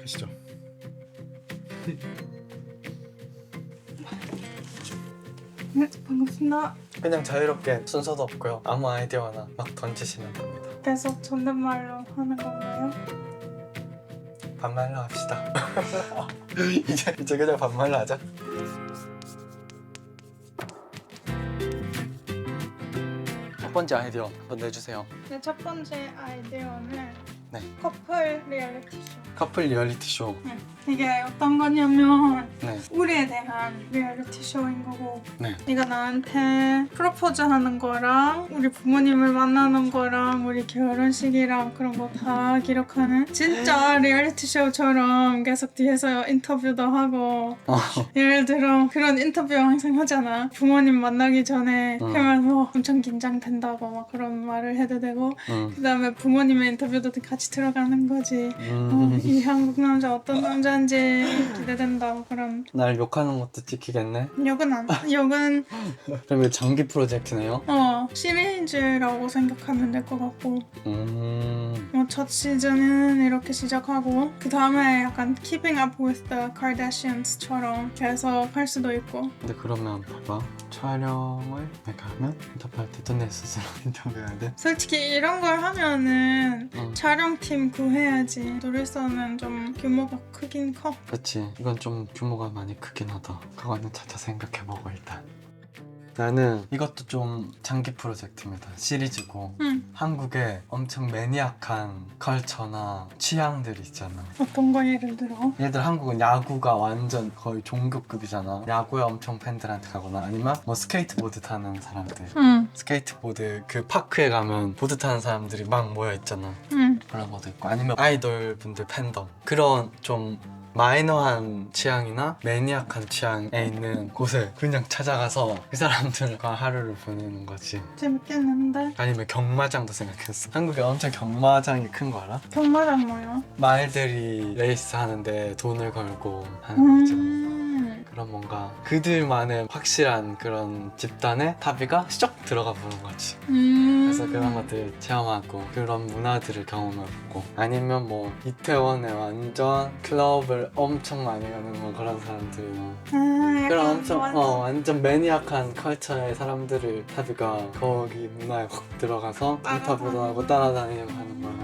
가시죠. 네, 반갑습니다. 그냥 자유롭게 순서도 없고요. 아무 아이디어나 막 던지시면 됩니다. 계속 존댓말로 하는 건가요? 반말로 합시다. 이제 그냥 반말로 하자. 첫 번째 아이디어 한번 내주세요. 네, 첫 번째 아이디어는 네. 커플 리얼리티 쇼. 커플 리얼리티 쇼. 네. 이게 어떤 거냐면 네. 우리에 대한 리얼리티 쇼인 거고, 네. 네가 나한테 프로포즈 하는 거랑 우리 부모님을 만나는 거랑 우리 결혼식이랑 그런 거 다 기록하는 진짜 리얼리티 쇼처럼 계속 뒤에서 인터뷰도 하고 예를 들어 그런 인터뷰 항상 하잖아. 부모님 만나기 전에 그러면 뭐 엄청 긴장된다고 막 그런 말을 해도 되고 그 다음에 부모님의 인터뷰도 같이 들어가는 거지. 이 한국 남자 어떤 남자인지 기대된다 그런. 날 욕하는 것도 찍히겠네. 욕은 그러면 장기 프로젝트네요. 시리즈라고 생각하면 될 것 같고, 음. 첫 시즌은 이렇게 시작하고 그 다음에 약간 Keeping Up with the Kardashians처럼 계속 할 수도 있고. 근데 그러면 봐봐. 촬영을 내가 하면 인터뷰할 때도 내 스스로 인터뷰해야 돼. 솔직히 이런 걸 하면은 촬영팀 구해야지. 둘이서는 좀 규모가 크긴 커. 그치. 이건 좀 규모가 많이 크긴 하다. 그거는 차차 생각해보고 일단. 나는 이것도 좀 장기 프로젝트입니다. 시리즈고 한국에 엄청 매니악한 컬처나 취향들이 있잖아. 어떤 거 예를 들어? 예를 들어 한국은 야구가 완전 거의 종교급이잖아. 야구에 엄청 팬들한테 가거나 아니면 뭐 스케이트보드 타는 사람들. 스케이트보드 그 파크에 가면 보드 타는 사람들이 막 모여있잖아. 그런 것도 있고 아니면 아이돌 분들 팬덤. 그런 좀 마이너한 취향이나 매니악한 취향에 있는 곳을 그냥 찾아가서 그 사람들과 하루를 보내는 거지. 재밌겠는데? 아니면 경마장도 생각했어. 한국에 엄청 경마장이 큰 거 알아? 경마장 뭐야? 말들이 레이스 하는데 돈을 걸고 하는 거죠. 그런 뭔가 그들만의 확실한 그런 집단의 탑이가 쏙 들어가 보는 거지. 그래서 그런 것들 체험하고 그런 문화들을 경험해보고 아니면 뭐 이태원에 완전 클럽을 엄청 많이 가는 뭐 그런 사람들 그런 엄청 완전 매니악한 컬처의 사람들을 탑이가 거기 문화에 확 들어가서 인터뷰도 하고 따라다니고 하는 거야.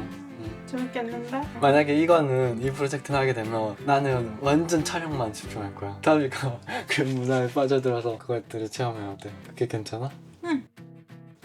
재밌겠는데? 만약에 이 프로젝트를 하게 되면 나는 완전 촬영만 집중할 거야. 타비가 그 문화에 빠져들어서 그것들을 체험해야 돼. 그게 괜찮아? 응.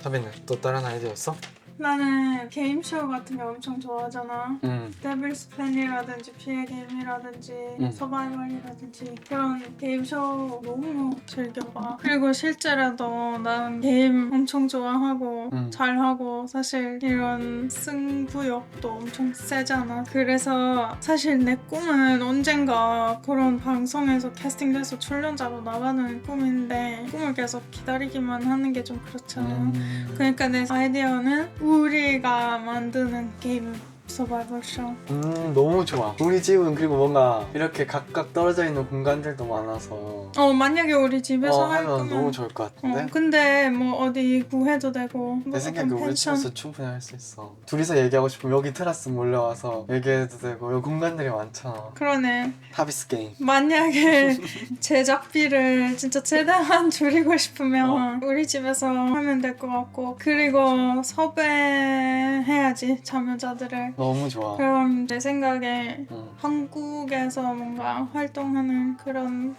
타비는 또 다른 아이디어 있어? 나는 게임쇼 같은 거 엄청 좋아하잖아. 데빌스 플랜이라든지 피해 게임이라든지 서바이벌이라든지 그런 게임쇼 너무 즐겨봐. 그리고 실제로도 난 게임 엄청 좋아하고 잘하고 사실 이런 승부욕도 엄청 세잖아. 그래서 사실 내 꿈은 언젠가 그런 방송에서 캐스팅돼서 출연자로 나가는 꿈인데 꿈을 계속 기다리기만 하는 게 좀 그렇잖아. 그러니까 내 아이디어는 우리가 만드는 게임 서바이벌 쇼. 너무 좋아. 우리 집은 그리고 뭔가 이렇게 각각 떨어져 있는 공간들도 많아서 만약에 우리 집에서 할 하면 거면 너무 좋을 것 같은데? 근데 뭐 어디 구해도 되고 내 생각에 우리 집에서 충분히 할 수 있어. 둘이서 얘기하고 싶으면 여기 테라스 몰려와서 얘기해도 되고 여기 공간들이 많잖아. 그러네. 타비스 게임. 만약에 제작비를 진짜 최대한 줄이고 싶으면 우리 집에서 하면 될 것 같고 그리고 섭외해야지 참여자들을. 너무 좋아. 그럼 내 생각에 한국에서 뭔가 활동하는 그런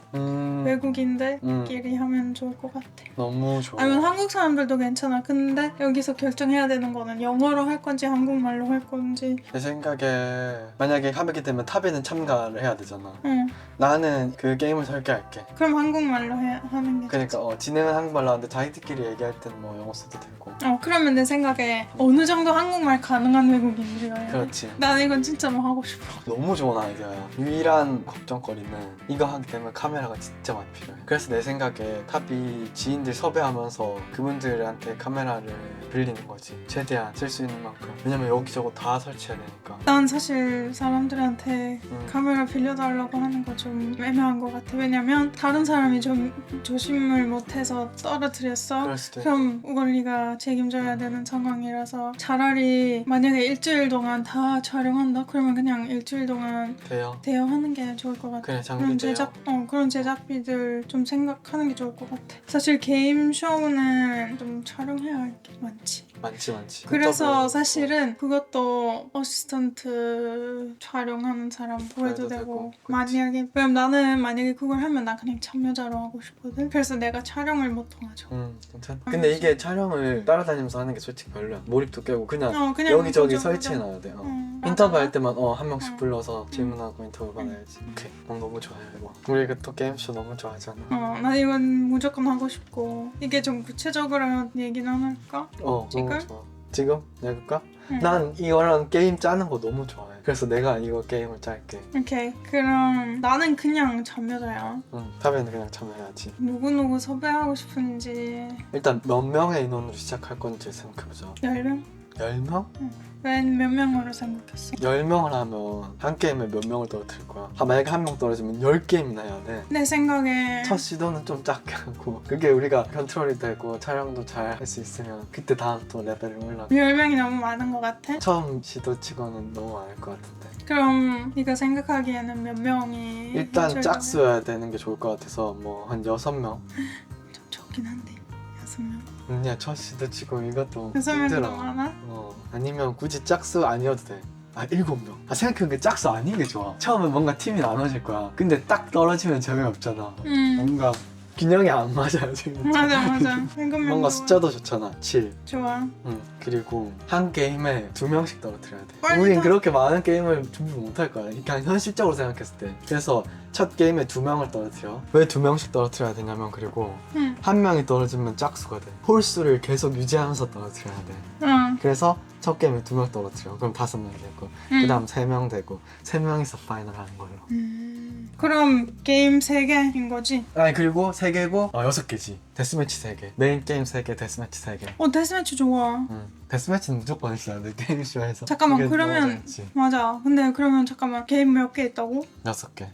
외국인들끼리 하면 좋을 것 같아. 너무 좋아. 아니면 한국 사람들도 괜찮아. 근데 여기서 결정해야 되는 거는 영어로 할 건지 한국말로 할 건지. 내 생각에 만약에 하게 되면 탑에는 참가를 해야 되잖아. 응. 나는 그 게임을 설계할게. 그럼 한국말로 하는 게 그러니까 진행은 한국말로 하는데 자기들끼리 얘기할 때는 뭐 영어 써도 되고. 그러면 내 생각에 어느 정도 한국말 가능한 외국인들이어야 돼. 그렇지. 난 이건 진짜로 하고 싶어. 너무 좋은 아이디어야. 유일한 걱정거리는 이거 하게 되면 카메라가 진짜 많이 필요해. 그래서 내 생각에 탑이 지인들 섭외하면서 그분들한테 카메라를 빌리는 거지. 최대한 쓸 수 있는 만큼. 왜냐면 여기저기 다 설치해야 되니까. 난 사실 사람들한테 카메라 빌려달라고 하는 거 좀 애매한 것 같아. 왜냐면 다른 사람이 좀 조심을 못해서 떨어뜨렸어. 그럴 수도 있고. 그럼 그걸 네가 책임져야 되는 상황이라서 차라리 만약에 일주일 동안 동안 다 촬영한다? 그러면 그냥 일주일 동안 돼요. 대여하는 게 좋을 것 같아. 그냥 장비 돼요. 그런 제작비들 좀 생각하는 게 좋을 것 같아. 사실 게임 쇼는 좀 촬영해야 할 게 많지. 많지. 그래서 사실은 그것도 어시스턴트 촬영하는 사람 구해도 되고 만약에 왜냐면 나는 만약에 그걸 하면 난 그냥 참여자로 하고 싶거든. 그래서 내가 촬영을 못 도와줘. 괜찮아. 근데 이게 촬영을 따라다니면서 하는 게 솔직히 별로야. 몰입도 깨고 그냥 여기저기 설치해놔야 돼. 인터뷰 할 때만 한 명씩 불러서 질문하고 인터뷰 받아야지. 오케이. 너무 좋아요 이거. 우리 이거 또 게임쇼 너무 좋아하잖아. 나 이건 무조건 하고 싶고. 이게 좀 구체적으로 얘기는 안 할까? 지금? 너무 좋아. 지금? 내가? 난 이거랑 게임 짜는 거 너무 좋아해. 그래서 내가 이거 게임을 짤게. 오케이. 그럼 나는 그냥 참여자야. 타비는 그냥 참여해야지. 누구 섭외하고 싶은지. 일단 몇 명의 인원으로 시작할 건지 생각해보자. 10명? 10명? 왜 몇 명으로 생각했어? 10명을 하면 한 게임에 몇 명을 떨어뜨릴 거야? 만약에 한 명 떨어지면 10게임이나 해야 돼. 내 생각에 첫 시도는 좀 작게 하고 그게 우리가 컨트롤이 되고 촬영도 잘 할 수 있으면 그때 다음 또 레벨을 올라가. 10명이 너무 많은 것 같아? 처음 시도 치고는 너무 많을 것 같은데. 그럼 네가 생각하기에는 몇 명이 일단 짝수여야 되는 게 좋을 것 같아서 뭐 한 6명? 좀 적긴 한데 6명? 아니야 첫 시도 치고 이것도 6명이 힘들어. 너무 많아? 아니면 굳이 짝수 아니어도 돼. 7명. 생각해보니까 짝수 아닌 게 좋아. 처음에 뭔가 팀이 나눠질 거야. 근데 딱 떨어지면 재미없잖아. 뭔가 균형이 안 맞아요 지금. 맞아. 뭔가 숫자도 좋잖아. 7. 좋아. 그리고 한 게임에 2명씩 떨어뜨려야 돼. 빨리 우린 그렇게 많은 게임을 준비 못할 거야. 그냥 현실적으로 생각했을 때. 그래서 첫 게임에 2명을 떨어뜨려. 왜 2명씩 떨어뜨려야 되냐면 그리고 한 명이 떨어지면 짝수가 돼. 홀수를 계속 유지하면서 떨어뜨려야 돼. 그래서 첫 게임에 2명 떨어뜨려. 그럼 5명 되고 그 다음 3명 되고 3명이서 파이널 하는 걸로. 그럼 게임 3개인 거지? 그리고 3개고 6개지. 데스매치 3개. 메인 게임 3개, 데스매치 3개. 데스매치 좋아. 데스매치는 무조건 있어야 돼 게임쇼에서. 잠깐만 그러면 맞아. 근데 그러면 잠깐만 게임 몇 개 있다고? 6개.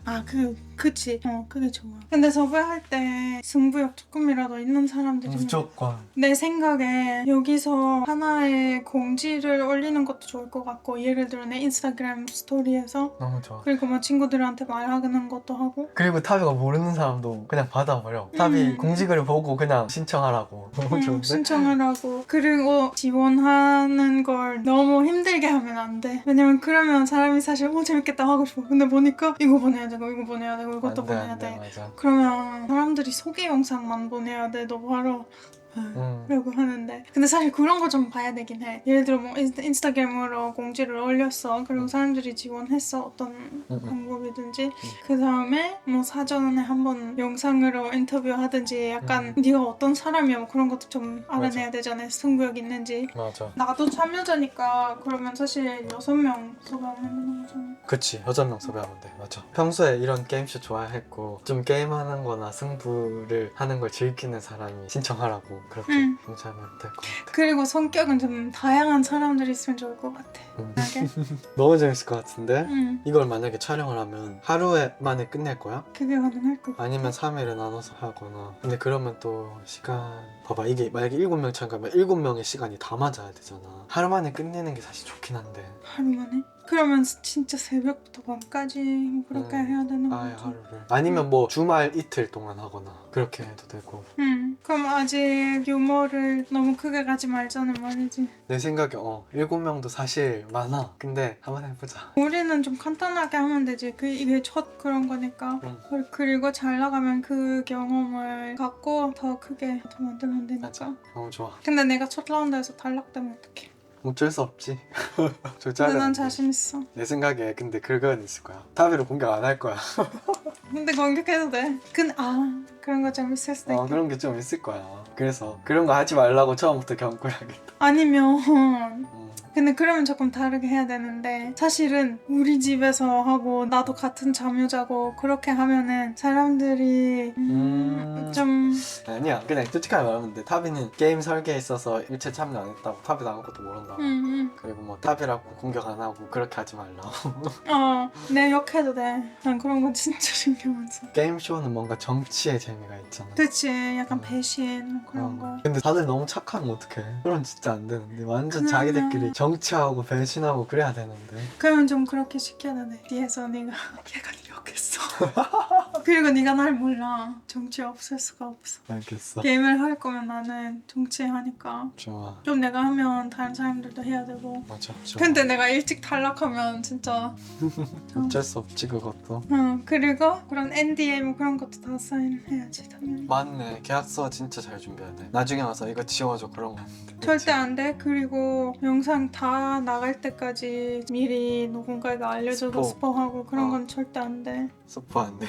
그치. 그게 좋아. 근데 섭외할 때 승부욕 조금이라도 있는 사람들이 무조건. 내 생각에 여기서 하나의 공지를 올리는 것도 좋을 것 같고, 예를 들어 내 인스타그램 스토리에서 너무 좋아. 그리고 뭐 친구들한테 말하는 것도 하고. 그리고 타비가 모르는 사람도 그냥 받아버려. 타비 공지글을 보고 그냥 신청하라고. 너무 좋은데? 신청하라고. 그리고 지원하는 걸 너무 힘들게 하면 안 돼. 왜냐면 그러면 사람이 사실 재밌겠다 하고 싶어. 근데 보니까 이거 보내야 되고 이거 보내야 되고 이것도 보내야 돼. 맞아. 그러면 사람들이 소개 영상만 보내야 돼. 너 바로 라고 하는데, 근데 사실 그런 거 좀 봐야 되긴 해. 예를 들어 뭐 인스타그램으로 공지를 올렸어. 그리고 사람들이 지원했어. 어떤 방법이든지. 그 다음에 뭐 사전에 한번 영상으로 인터뷰하든지 약간 네가 어떤 사람이야 뭐 그런 것도 좀 알아내야 되잖아. 승부욕 있는지. 맞아. 나도 참여자니까 그러면 사실 6명 섭외하면 되는 거잖아. 그치. 6명 섭외하면 돼. 맞아. 평소에 이런 게임쇼 좋아했고 좀 게임하는 거나 승부를 하는 걸 즐기는 사람이 신청하라고 그렇게 공지하면 될 것 같아. 그리고 성격은 좀 다양한 사람들이 있으면 좋을 것 같아. 너무 재밌을 것 같은데? 이걸 만약에 촬영을 하면 하루에 만에 끝낼 거야? 그게 가능할 것 같아. 아니면 3일을 나눠서 하거나. 근데 그러면 또 시간 봐봐. 이게 만약에 7명 참가하면 7명의 시간이 다 맞아야 되잖아. 하루 만에 끝내는 게 사실 좋긴 한데. 하루 만에? 그러면 진짜 새벽부터 밤까지 뭐 그렇게 해야 되는 거지. 아예 하루를. 아니면 뭐 주말 이틀 동안 하거나 그렇게 해도 되고. 그럼 아직 유머를 너무 크게 가지 말자는 말이지. 내 생각에 7명도 사실 많아. 근데 한번 해보자. 우리는 좀 간단하게 하면 되지. 이게 첫 그런 거니까. 그리고 잘 나가면 그 경험을 갖고 더 크게 더 만들면 되니까. 맞아. 너무 좋아. 근데 내가 첫 라운드에서 탈락되면 어떡해. 어쩔 수 없지. 근데 난 자신 있어. 내 생각에 근데 그건 있을 거야. 타비로 공격 안 할 거야. 근데 공격해도 돼. 근데 그런 거 좀 있을 수도 있겠다. 그런 게 좀 있을 거야. 그래서 그런 거 하지 말라고 처음부터 경고해야겠다. 아니면 근데 그러면 조금 다르게 해야 되는데, 사실은 우리 집에서 하고 나도 같은 참여자고 그렇게 하면은 사람들이 좀 아니야. 그냥 솔직하게 말하면 돼. 타비는 게임 설계에 있어서 일체 참여 안 했다고. 타비도 아무것도 모른다고. 그리고 뭐 타비라고 공격 안 하고 그렇게 하지 말라고. 내 욕해도 돼. 난 그런 거 진짜 신경 안 써. 게임쇼는 뭔가 정치의 재미가 있잖아. 그치. 약간 배신 그런 거. 근데 다들 너무 착하면 어떡해. 그럼 진짜 안 되는데. 완전 자기들끼리 정치하고 배신하고 그래야 되는데. 그러면 좀 그렇게 시켜야 돼. 뒤에서 네가 걔가 이렇겠어. 그리고 네가 날 몰라. 정치 없을 수가 없어. 알겠어. 게임을 할 거면 나는 정치 하니까. 좋아. 좀 내가 하면 다른 사람들도 해야 되고. 맞아. 좋아. 근데 내가 일찍 탈락하면 진짜 어쩔 수 없지 그것도. 그리고 그런 NDA 뭐 그런 것도 다 사인을 해야지 당연히. 맞네. 계약서 진짜 잘 준비해야 돼. 나중에 와서 이거 지워줘 그런 거 안 돼. 절대 안 돼. 그리고 영상 다 나갈 때까지 미리 누군가에게 알려줘도 스포하고 그런 건 절대 안 돼. 스포 안 돼.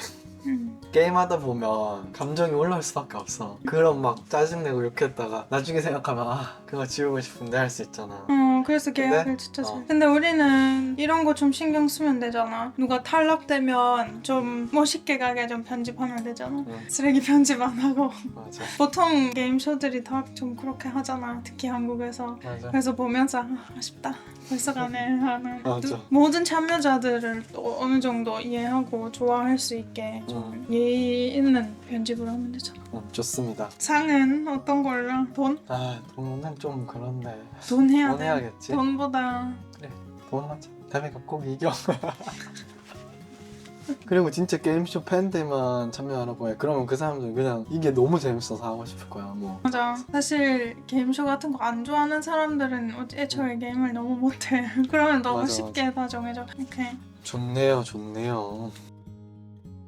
게임하다 보면 감정이 올라올 수밖에 없어. 그럼 막 짜증내고 욕했다가 나중에 생각하면 아 그거 지우고 싶은데 할 수 있잖아. 그래서 계약을 진짜 잘. 근데 우리는 이런 거 좀 신경 쓰면 되잖아. 누가 탈락되면 좀 멋있게 가게 좀 편집하면 되잖아. 쓰레기 편집 안 하고. 맞아. 보통 게임 쇼들이 다 좀 그렇게 하잖아. 특히 한국에서. 맞아. 그래서 보면서 아쉽다. 벌써 가네 하는. 맞아. 모든 참여자들을 또 어느 정도 이해하고 좋아할 수 있게 좀 예의 있는 편집을 하면 되잖아. 좋습니다. 상은 어떤 걸로? 돈? 아 돈은 좀 그런데. 돈 해야 돈 돼. 해야겠지. 돈보다 그래 돈 하자. 다음에가 꼭 이겨. 그리고 진짜 게임쇼 팬들만 참여하라고 해. 그러면 그 사람들은 그냥 이게 너무 재밌어서 하고 싶을 거야. 뭐. 맞아. 사실 게임쇼 같은 거 안 좋아하는 사람들은 애초에 게임을 너무 못해. 그러면 너무 맞아, 쉽게 다 정해져. 오케이. 좋네요, 좋네요.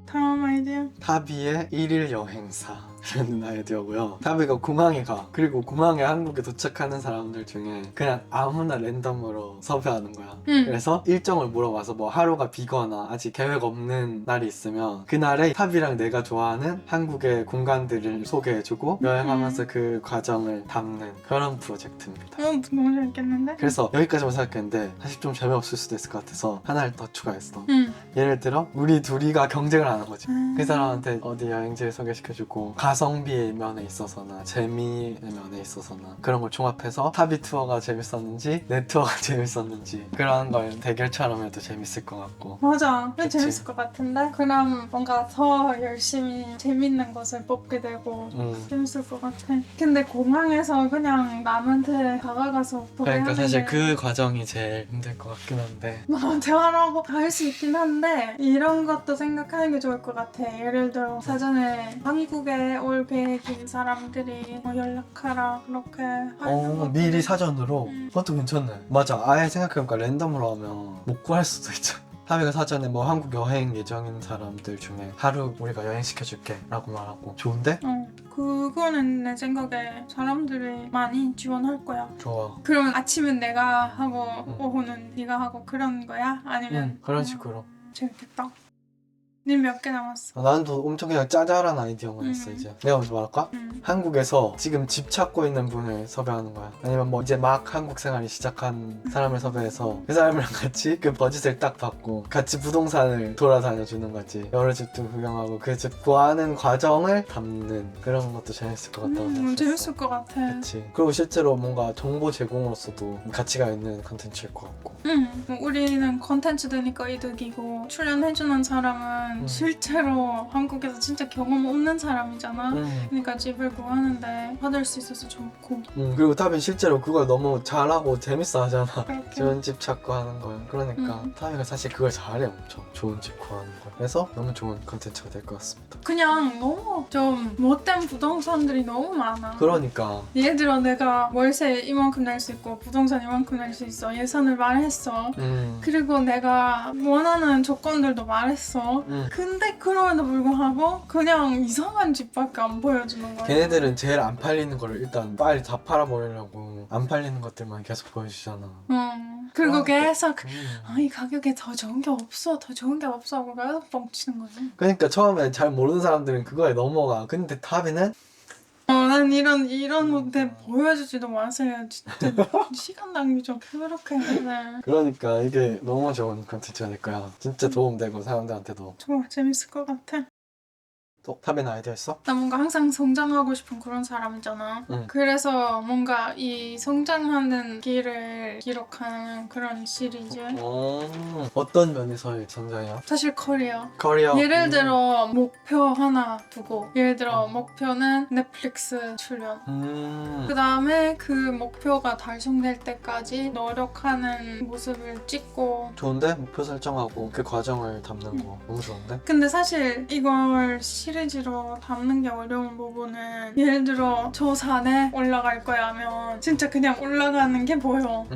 다음 아이디어. 타비의 1일 여행사 라는 아이디어고요. 타비가 공항에 가. 그리고 공항에 한국에 도착하는 사람들 중에 그냥 아무나 랜덤으로 섭외하는 거야. 그래서 일정을 물어봐서 뭐 하루가 비거나 아직 계획 없는 날이 있으면 그날에 타비랑 내가 좋아하는 한국의 공간들을 소개해주고 여행하면서 그 과정을 담는 그런 프로젝트입니다. 너무 재밌겠는데? 그래서 여기까지만 생각했는데 사실 좀 재미없을 수도 있을 것 같아서 하나를 더 추가했어. 응. 예를 들어 우리 둘이가 경쟁을 하는 거지. 그 사람한테 어디 여행지를 소개시켜주고 가성비의 면에 있어서나 재미의 면에 있어서나 그런 걸 종합해서 타비 투어가 재밌었는지 내 투어가 재밌었는지 그런 걸 대결처럼 해도 재밌을 것 같고. 맞아. 그게 그치? 재밌을 것 같은데? 그럼 뭔가 더 열심히 재밌는 것을 뽑게 되고 재밌을 것 같아. 근데 공항에서 그냥 남한테 다가가서 그러니까 사실 게 그 과정이 제일 힘들 것 같긴 한데. 나한테 하라고 다 할 수 있긴 한데 이런 것도 생각하는 게 좋을 것 같아. 예를 들어 사전에 한국에 올 계획인 사람들이 뭐 연락하라 그렇게 하는 거 미리 사전으로? 그것도 괜찮네. 맞아. 아예 생각해보니까 랜덤으로 하면 못 구할 수도 있잖아. 타비가 사전에 뭐 한국 여행 예정인 사람들 중에 하루 우리가 여행시켜줄게 라고 말하고. 좋은데? 그거는 내 생각에 사람들이 많이 지원할 거야. 좋아. 그러면 아침은 내가 하고 오후는 네가 하고 그런 거야? 아니면 그런 식으로. 재밌겠다. 님 몇 개 남았어? 나는 또 엄청 그냥 짜잘한 아이디어만 했어 이제. 내가 먼저 말할까? 한국에서 지금 집 찾고 있는 분을 섭외하는 거야. 아니면 뭐 이제 막 한국 생활이 시작한 사람을 섭외해서 그 사람이랑 같이 그 버짓을 딱 받고 같이 부동산을 돌아다녀 주는 거지. 여러 집도 구경하고 그 집 구하는 과정을 담는 그런 것도 재밌을 것 같다고 생각했어. 재밌을 것 같아. 그치. 그리고 실제로 뭔가 정보 제공으로서도 가치가 있는 컨텐츠일 것 같고. 뭐 우리는 컨텐츠 되니까 이득이고 출연해주는 사람은 실제로 한국에서 진짜 경험 없는 사람이잖아. 그러니까 집을 구하는데 받을 수 있어서 좋고. 그리고 타빈 실제로 그걸 너무 잘하고 재밌어 하잖아. 그렇게. 좋은 집 찾고 하는 걸. 그러니까 타빈이가 사실 그걸 잘해 엄청. 좋은 집 구하는 걸. 그래서 너무 좋은 컨텐츠가 될 것 같습니다. 그냥 너무 좀 못된 부동산들이 너무 많아. 그러니까. 예를 들어 내가 월세 이만큼 낼 수 있고 부동산 이만큼 낼 수 있어. 예산을 말했어. 그리고 내가 원하는 조건들도 말했어. 근데 그럼에도 불구하고 그냥 이상한 집밖에 안 보여주는 거야. 걔네들은 제일 안 팔리는 거를 일단 빨리 다 팔아버리려고 안 팔리는 것들만 계속 보여주잖아. 그리고 그러니까. 계속 이 가격에 더 좋은 게 없어 더 좋은 게 없어 하고 계속 뻥치는 거지. 그러니까 처음에 잘 모르는 사람들은 그거에 넘어가. 근데 타빈은 난 이런 건데 보여주지도 마세요. 진짜 시간 낭비 좀 그렇게 해. 그러니까 이게 너무 좋은 컨텐츠가 될 거야. 진짜 도움되고 사람들한테도. 좋아 재밌을 것 같아. 또 탑에는 아이디어 있어? 나 뭔가 항상 성장하고 싶은 그런 사람이잖아. 그래서 뭔가 이 성장하는 길을 기록하는 그런 시리즈. 어떤 면에서의 성장이야? 사실 커리어. 커리어. 예를 들어 목표 하나 두고, 예를 들어 목표는 넷플릭스 출연. 그 다음에 그 목표가 달성될 때까지 노력하는 모습을 찍고. 좋은데? 목표 설정하고 그 과정을 담는 거 너무 좋은데? 근데 사실 이걸 시리즈로 담는 게 어려운 부분은, 예를 들어 저 산에 올라갈 거야 하면 진짜 그냥 올라가는 게 보여.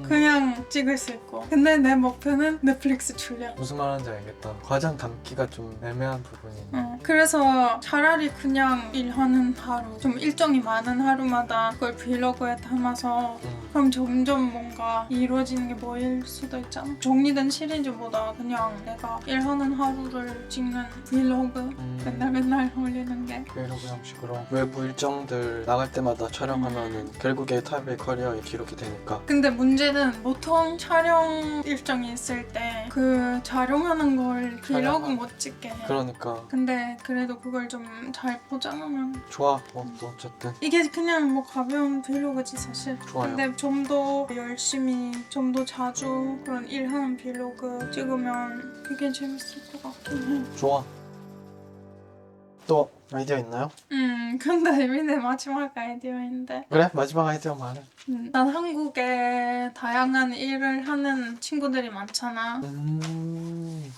그냥 찍을 수 있고. 근데 내 목표는 넷플릭스 출연. 무슨 말하는지 알겠다. 과정 담기가 좀 애매한 부분이. 그래서 차라리 그냥 일하는 하루, 좀 일정이 많은 하루마다 그걸 브이로그에 담아서 그럼 점점 뭔가 이루어지는 게 보일 수도 있잖아. 정리된 시리즈보다 그냥 내가 일하는 하루를 찍는 브이로그 맨날 올리는 게. 브이로그 형식으로 외부 일정들 나갈 때마다 촬영하면은 결국에 탑의 커리어의 기록이 되니까. 근데 문제는 보통 촬영 일정이 있을 때 그 촬영하는 걸 브이로그 못 찍게 해. 그러니까. 근데 그래도 그걸 좀 잘 포장하면 좋아. 또 어쨌든 이게 그냥 뭐 가벼운 브이로그지 사실. 좋아요. 근데 좀 더 열심히, 좀 더 자주 그런 일하는 브이로그 찍으면 그게 재밌을 것 같긴 해. 좋아. 또 아이디어 있나요? 근데 이미 내 마지막 아이디어인데. 그래? 마지막 아이디어 말해. 난 한국에 다양한 일을 하는 친구들이 많잖아.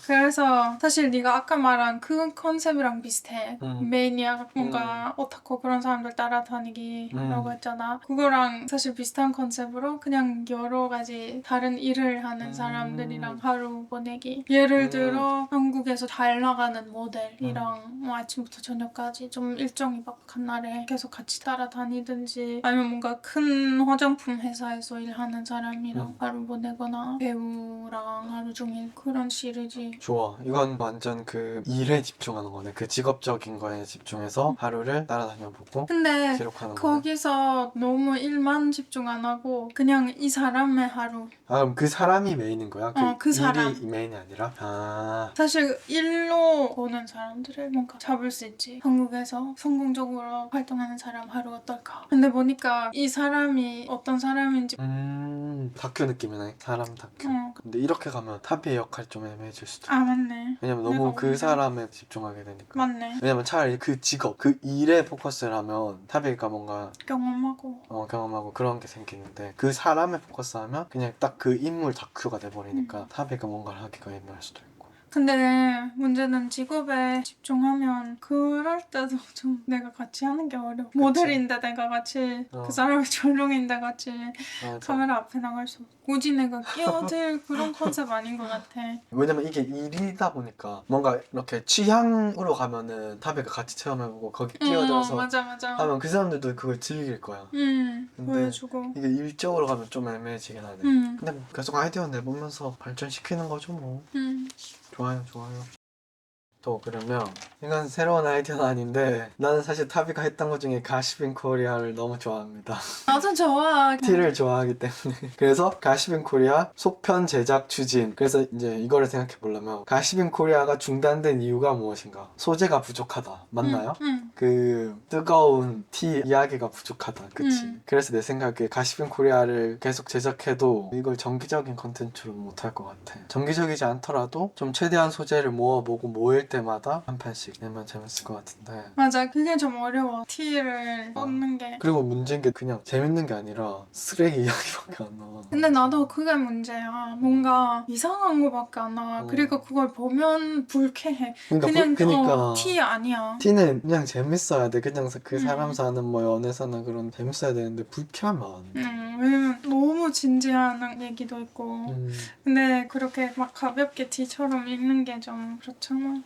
그래서 사실 네가 아까 말한 그 컨셉이랑 비슷해. 매니악, 뭔가 오타쿠 그런 사람들 따라다니기라고 했잖아. 그거랑 사실 비슷한 컨셉으로 그냥 여러 가지 다른 일을 하는 사람들이랑 하루 보내기. 예를 들어 한국에서 잘 나가는 모델이랑 뭐 아침부터 저녁까지 좀 일정이 빡빡한 날에 계속 같이 따라다니든지, 아니면 뭔가 큰 화장품 회사에서 일하는 사람이랑 하루 보내거나, 배우랑 하루 종일, 그런 시리즈. 좋아. 이건 완전 그 일에 집중하는 거네. 그 직업적인 거에 집중해서 하루를 따라다녀 보고 근데 기록하는 거네. 거기서 너무 일만 집중 안 하고 그냥 이 사람의 하루. 아, 그럼 그 사람이 메인인 거야? 그 사람. 일이 메인이 아니라? 아. 사실 일로 보는 사람들을 뭔가 잡을 수 있지. 한국에서 성공적으로 활동하는 사람 하루 어떨까. 근데 보니까 이 사람이 어떤 사람인지. 다큐 느낌이네. 사람 다큐. 근데 이렇게 가면 탑의 역할 좀 애매해질 수도 있어. 아 맞네. 왜냐면 너무 그 사람에 집중하게 되니까. 맞네. 왜냐면 차라리 그 직업, 그 일에 포커스를 하면 탑이가 뭔가 경험하고 그런 게 생기는데, 그 사람에 포커스하면 그냥 딱 그 인물 다큐가 돼버리니까 탑이가 뭔가를 하기가 애매할 수도 있고. 근데 문제는 직업에 집중하면 그럴 때도 좀 내가 같이 하는 게 어려워. 모델인데 내가 같이 그 사람이 전룡인데 같이 카메라 앞에 나갈 수 없고, 굳이 내가 끼어들 그런 컨셉 아닌 것 같아. 왜냐면 이게 일이다 보니까 뭔가 이렇게 취향으로 가면은 탑이가 같이 체험해보고 거기 끼어들어서 맞아. 하면 그 사람들도 그걸 즐길 거야. 보여주고. 이게 일적으로 가면 좀 애매해지긴 하네. 근데 뭐 계속 아이디어 내보면서 발전시키는 거죠 뭐. 좋아요. 또 그러면 이건 새로운 아이디어는 아닌데, 나는 사실 타비가 했던 것 중에 가시빈 코리아를 너무 좋아합니다. 나도 좋아. 티를 좋아하기 때문에. 그래서 가시빈 코리아 속편 제작 추진. 그래서 이제 이거를 생각해 보려면 가시빈 코리아가 중단된 이유가 무엇인가? 소재가 부족하다. 맞나요? 그 뜨거운 티 이야기가 부족하다. 그치? 그래서 내 생각에 가시빈 코리아를 계속 제작해도 이걸 정기적인 컨텐츠로 못할 것 같아. 정기적이지 않더라도 좀 최대한 소재를 모아보고 모일 때마다 한 편씩 내면 재밌을 것 같은데. 맞아, 그게 좀 어려워. 티를 얻는 게. 그리고 문제인 게 그냥 재밌는 게 아니라 쓰레기 이야기밖에 안 나와. 근데 나도 그게 문제야. 뭔가 이상한 거밖에 안 나와. 그리고 그걸 보면 불쾌해. 그러니까 티 아니야. 티는 그냥 재밌어야 돼. 그냥 그 사람 사는 뭐 연애 사는 그런 재밌어야 되는데 불쾌하면. 왜냐면 너무 진지한 얘기도 있고. 근데 그렇게 막 가볍게 티처럼 읽는 게 좀 그렇잖아.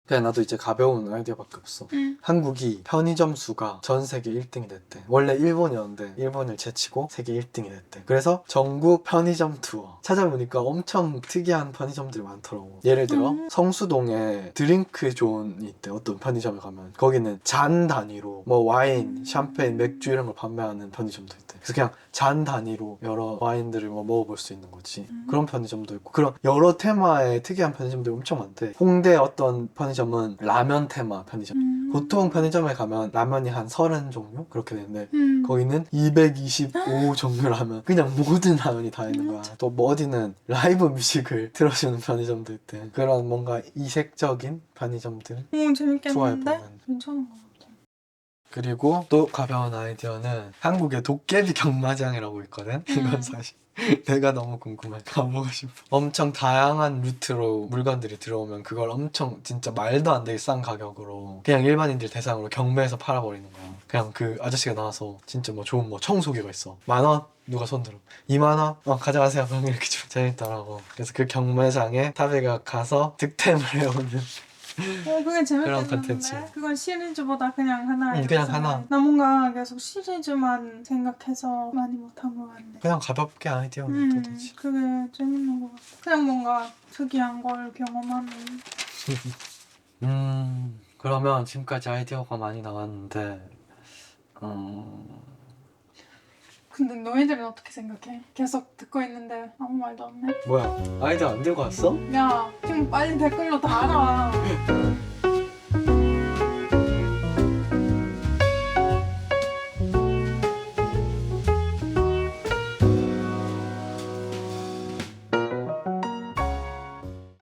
그냥 나도 이제 가벼운 아이디어밖에 없어. 한국이 편의점 수가 전 세계 1등이 됐대. 원래 일본이었는데 일본을 제치고 세계 1등이 됐대. 그래서 전국 편의점 투어 찾아보니까 엄청 특이한 편의점들이 많더라고. 예를 들어 성수동에 드링크 존이 있대. 어떤 편의점에 가면 거기는 잔 단위로 뭐 와인, 샴페인, 맥주 이런 걸 판매하는 편의점도 있대. 그래서 그냥 잔 단위로 여러 와인들을 뭐 먹어볼 수 있는 거지. 그런 편의점도 있고, 그런 여러 테마의 특이한 편의점들이 엄청 많대. 홍대 어떤 편의점 편의점은 라면 테마 편의점. 보통 편의점에 가면 라면이 한 30종류 그렇게 되는데 거기는 225 종류 라면, 그냥 모든 라면이 다 있는 거야. 또 뭐 어디는 라이브 뮤직을 틀어주는 편의점도 있대. 그런 뭔가 이색적인 편의점들 오 재밌겠는데? 투어해보면. 괜찮은 것 같아. 그리고 또 가벼운 아이디어는 한국에 도깨비 경마장이라고 있거든. 이건 사실 내가 너무 궁금해. 가보고 싶어. 엄청 다양한 루트로 물건들이 들어오면 그걸 엄청 진짜 말도 안 되게 싼 가격으로 그냥 일반인들 대상으로 경매에서 팔아버리는 거야. 그냥 그 아저씨가 나와서 진짜 뭐 좋은 뭐 청소기가 있어. 10,000원? 누가 손들어. 20,000원? 가져가세요. 그럼 이렇게 좀 재밌더라고. 그래서 그 경매장에 타비가 가서 득템을 해오는 그게 그런 컨텐츠. 재밌겠는데? 그건 시리즈보다 그냥 하나. 그냥 하나. 나 뭔가 계속 시리즈만 생각해서 많이 못한 것 같네. 그냥 가볍게 아이디어 또 되지. 그게 재밌는 것 같아. 그냥 뭔가 특이한 걸 경험하는. 그러면 지금까지 아이디어가 많이 나왔는데 근데 너희들은 어떻게 생각해? 계속 듣고 있는데 아무 말도 없네? 뭐야, 아이디어 안 들고 왔어? 야, 지금 빨리 댓글로 달아.